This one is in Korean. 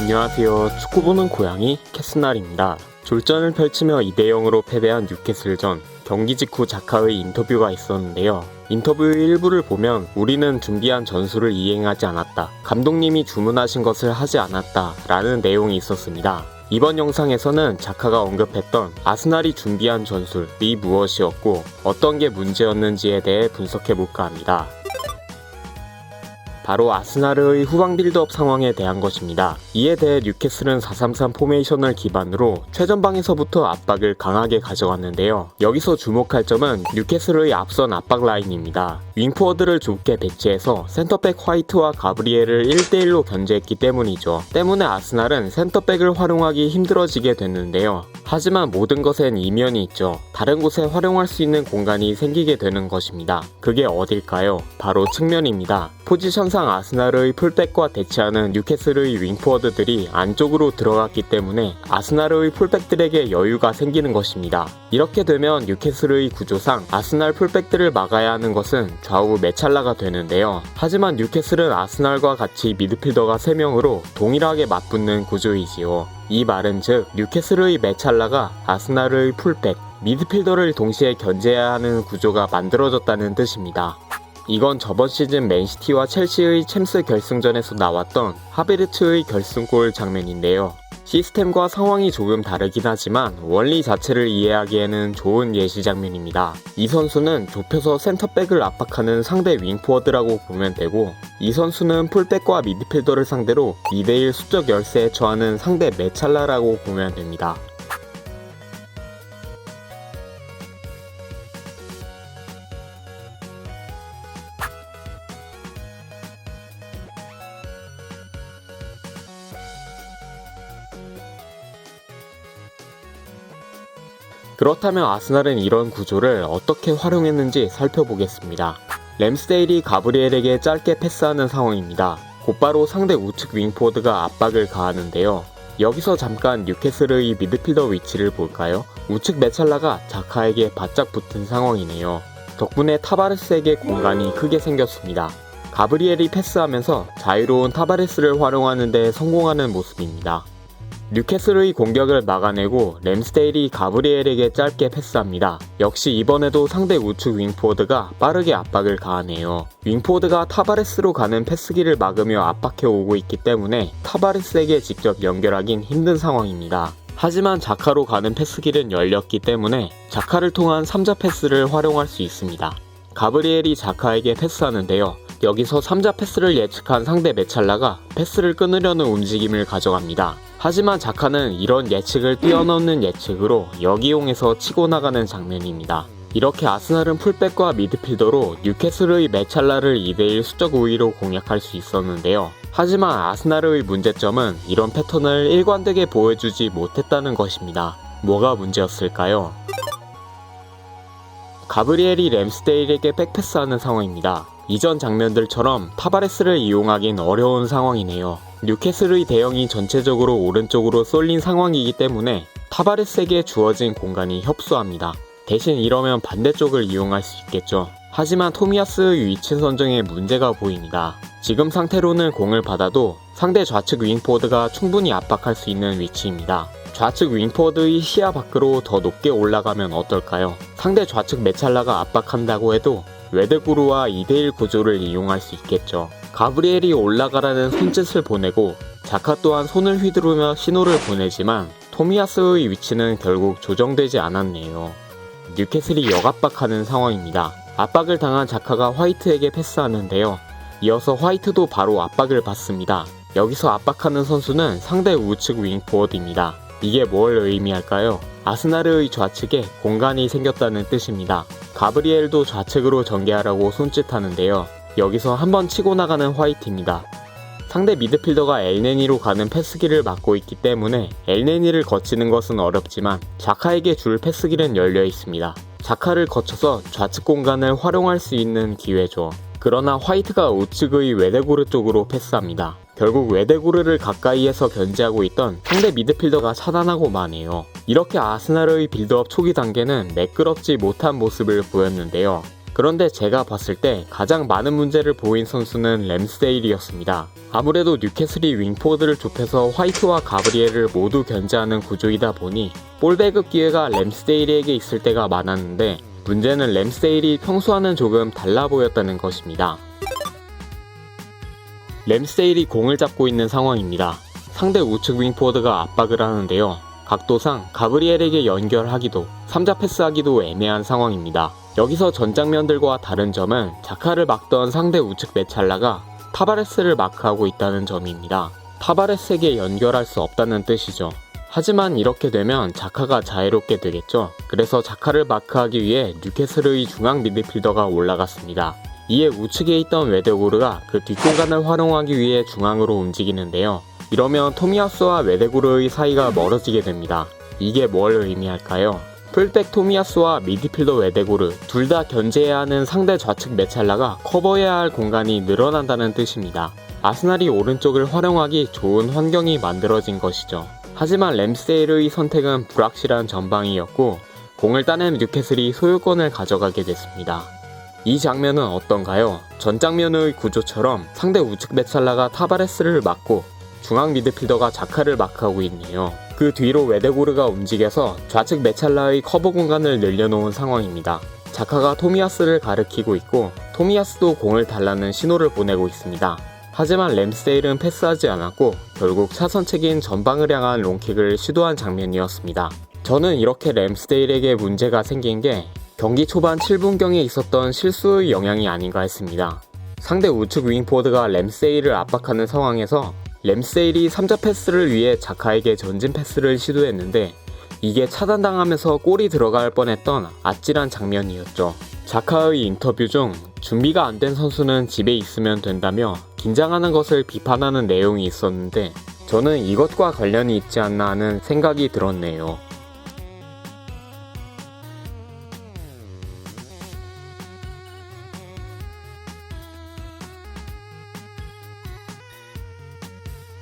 안녕하세요. 축구 보는 고양이 캐스날입니다. 졸전을 펼치며 2대0으로 패배한 뉴캐슬전, 경기 직후 자카의 인터뷰가 있었는데요. 인터뷰의 일부를 보면 우리는 준비한 전술을 이행하지 않았다, 감독님이 주문하신 것을 하지 않았다 라는 내용이 있었습니다. 이번 영상에서는 자카가 언급했던 아스날이 준비한 전술이 무엇이었고 어떤 게 문제였는지에 대해 분석해볼까 합니다. 바로 아스날의 후방 빌드업 상황에 대한 것입니다. 이에 대해 뉴캐슬은 4-3-3 포메이션을 기반으로 최전방에서부터 압박을 강하게 가져갔는데요. 여기서 주목할 점은 뉴캐슬의 앞선 압박 라인입니다. 윙포워드를 좁게 배치해서 센터백 화이트와 가브리엘을 1대1로 견제했기 때문이죠. 때문에 아스날은 센터백을 활용하기 힘들어지게 됐는데요. 하지만 모든 것엔 이면이 있죠. 다른 곳에 활용할 수 있는 공간이 생기게 되는 것입니다. 그게 어딜까요? 바로 측면입니다. 포지션상 아스날의 풀백과 대치하는 뉴캐슬의 윙포워드들이 안쪽으로 들어갔기 때문에 아스날의 풀백들에게 여유가 생기는 것입니다. 이렇게 되면 뉴캐슬의 구조상 아스날 풀백들을 막아야 하는 것은 좌우 메찰라가 되는데요. 하지만 뉴캐슬은 아스날과 같이 미드필더가 3명으로 동일하게 맞붙는 구조이지요. 이 말은 즉 뉴캐슬의 메찰라가 아스날의 풀백, 미드필더를 동시에 견제해야 하는 구조가 만들어졌다는 뜻입니다. 이건 저번 시즌 맨시티와 첼시의 챔스 결승전에서 나왔던 하베르츠의 결승골 장면인데요. 시스템과 상황이 조금 다르긴 하지만 원리 자체를 이해하기에는 좋은 예시 장면입니다. 이 선수는 좁혀서 센터백을 압박하는 상대 윙포워드라고 보면 되고, 이 선수는 풀백과 미드필더를 상대로 2대1 수적 열세에 처하는 상대 메찰라라고 보면 됩니다. 그렇다면 아스날은 이런 구조를 어떻게 활용했는지 살펴보겠습니다. 램스데일이 가브리엘에게 짧게 패스하는 상황입니다. 곧바로 상대 우측 윙포워드가 압박을 가하는데요. 여기서 잠깐 뉴캐슬의 미드필더 위치를 볼까요? 우측 메찰라가 자카에게 바짝 붙은 상황이네요. 덕분에 타바레스에게 공간이 크게 생겼습니다. 가브리엘이 패스하면서 자유로운 타바레스를 활용하는 데 성공하는 모습입니다. 뉴캐슬의 공격을 막아내고 램스데일이 가브리엘에게 짧게 패스합니다. 역시 이번에도 상대 우측 윙포워드가 빠르게 압박을 가하네요. 윙포워드가 타바레스로 가는 패스기를 막으며 압박해 오고 있기 때문에 타바레스에게 직접 연결하긴 힘든 상황입니다. 하지만 자카로 가는 패스길은 열렸기 때문에 자카를 통한 3자 패스를 활용할 수 있습니다. 가브리엘이 자카에게 패스하는데요. 여기서 3자 패스를 예측한 상대 메찰라가 패스를 끊으려는 움직임을 가져갑니다. 하지만 자카는 이런 예측을 뛰어넘는 예측으로 역이용해서 치고 나가는 장면입니다. 이렇게 아스날은 풀백과 미드필더로 뉴캐슬의 메찰라를 2대1 수적 우위로 공략할 수 있었는데요. 하지만 아스날의 문제점은 이런 패턴을 일관되게 보여주지 못했다는 것입니다. 뭐가 문제였을까요? 가브리엘이 램스데일에게 백패스하는 상황입니다. 이전 장면들처럼 타바레스를 이용하긴 어려운 상황이네요. 뉴캐슬의 대형이 전체적으로 오른쪽으로 쏠린 상황이기 때문에 타바레스에게 주어진 공간이 협소합니다. 대신 이러면 반대쪽을 이용할 수 있겠죠. 하지만 토미야스의 위치 선정에 문제가 보입니다. 지금 상태로는 공을 받아도 상대 좌측 윙포워드가 충분히 압박할 수 있는 위치입니다. 좌측 윙포워드의 시야 밖으로 더 높게 올라가면 어떨까요? 상대 좌측 메찰라가 압박한다고 해도 웨데구르와 2대1 구조를 이용할 수 있겠죠. 가브리엘이 올라가라는 손짓을 보내고 자카 또한 손을 휘두르며 신호를 보내지만 토미야스의 위치는 결국 조정되지 않았네요. 뉴캐슬이 역압박하는 상황입니다. 압박을 당한 자카가 화이트에게 패스하는데요. 이어서 화이트도 바로 압박을 받습니다. 여기서 압박하는 선수는 상대 우측 윙포워드입니다. 이게 뭘 의미할까요? 아스날의 좌측에 공간이 생겼다는 뜻입니다. 가브리엘도 좌측으로 전개하라고 손짓하는데요. 여기서 한번 치고 나가는 화이트입니다. 상대 미드필더가 엘네니로 가는 패스기를 막고 있기 때문에 엘네니를 거치는 것은 어렵지만 자카에게 줄 패스길은 열려 있습니다. 자카를 거쳐서 좌측 공간을 활용할 수 있는 기회죠. 그러나 화이트가 우측의 웨데구르 쪽으로 패스합니다. 결국 웨데구르를 가까이에서 견제하고 있던 상대 미드필더가 차단하고 마네요. 이렇게 아스날의 빌드업 초기 단계는 매끄럽지 못한 모습을 보였는데요. 그런데 제가 봤을 때 가장 많은 문제를 보인 선수는 램스데일이었습니다. 아무래도 뉴캐슬이 윙포드를 좁혀서 화이트와 가브리엘을 모두 견제하는 구조이다 보니 볼배급 기회가 램스데일에게 있을 때가 많았는데 문제는 램스데일이 평소와는 조금 달라 보였다는 것입니다. 램스데일이 공을 잡고 있는 상황입니다. 상대 우측 윙포드가 압박을 하는데요. 각도상 가브리엘에게 연결하기도 3자 패스하기도 애매한 상황입니다. 여기서 전 장면들과 다른 점은 자카를 막던 상대 우측 메찰라가 타바레스를 마크하고 있다는 점입니다. 타바레스에게 연결할 수 없다는 뜻이죠. 하지만 이렇게 되면 자카가 자유롭게 되겠죠. 그래서 자카를 마크하기 위해 뉴캐슬의 중앙 미드필더가 올라갔습니다. 이에 우측에 있던 웨데고르가 그 뒷공간을 활용하기 위해 중앙으로 움직이는데요. 이러면 토미야스와 웨데고르의 사이가 멀어지게 됩니다. 이게 뭘 의미할까요? 풀백 토미야스와 미드필더 웨데고르 둘 다 견제해야 하는 상대 좌측 메찰라가 커버해야 할 공간이 늘어난다는 뜻입니다. 아스날이 오른쪽을 활용하기 좋은 환경이 만들어진 것이죠. 하지만 램스데일의 선택은 불확실한 전방이었고 공을 따낸 뉴캐슬이 소유권을 가져가게 됐습니다. 이 장면은 어떤가요? 전 장면의 구조처럼 상대 우측 메찰라가 타바레스를 막고 중앙 미드필더가 자카를 마크하고 있네요. 그 뒤로 웨데고르가 움직여서 좌측 메찰라의 커버 공간을 늘려놓은 상황입니다. 자카가 토미야스를 가리키고 있고 토미야스도 공을 달라는 신호를 보내고 있습니다. 하지만 램스데일은 패스하지 않았고 결국 차선책인 전방을 향한 롱킥을 시도한 장면이었습니다. 저는 이렇게 램스데일에게 문제가 생긴 게 경기 초반 7분경에 있었던 실수의 영향이 아닌가 했습니다. 상대 우측 윙포드가 램스데일을 압박하는 상황에서 램스데일이 3자 패스를 위해 자카에게 전진 패스를 시도했는데 이게 차단당하면서 골이 들어갈 뻔했던 아찔한 장면이었죠. 자카의 인터뷰 중 준비가 안 된 선수는 집에 있으면 된다며 긴장하는 것을 비판하는 내용이 있었는데 저는 이것과 관련이 있지 않나 하는 생각이 들었네요.